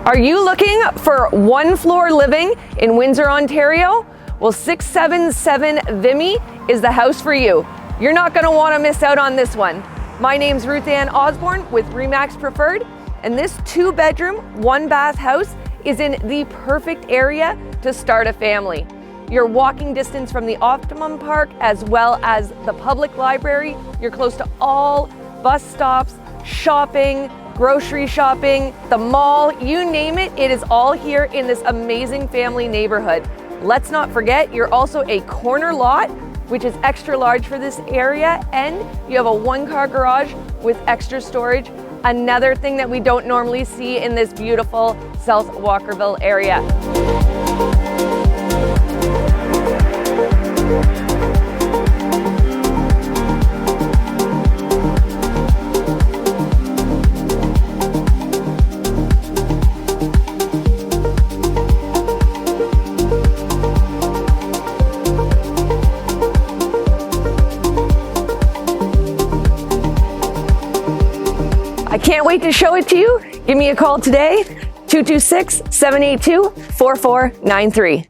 Are you looking for one-floor living in Windsor, Ontario? Well, 677 Vimy is the house for you. You're not going to want to miss out on this one. My name's Ruth Ann Osborne with Remax Preferred, and this 2-bedroom, 1-bath house is in the perfect area to start a family. You're walking distance from the Optimum Park as well as the public library. You're close to all bus stops, shopping, grocery shopping, the mall, you name it, it is all here in this amazing family neighborhood. Let's not forget, you're also a corner lot, which is extra large for this area, and you have a 1-car garage with extra storage. Another thing that we don't normally see in this beautiful South Walkerville area. I can't wait to show it to you. Give me a call today, 226-782-4493.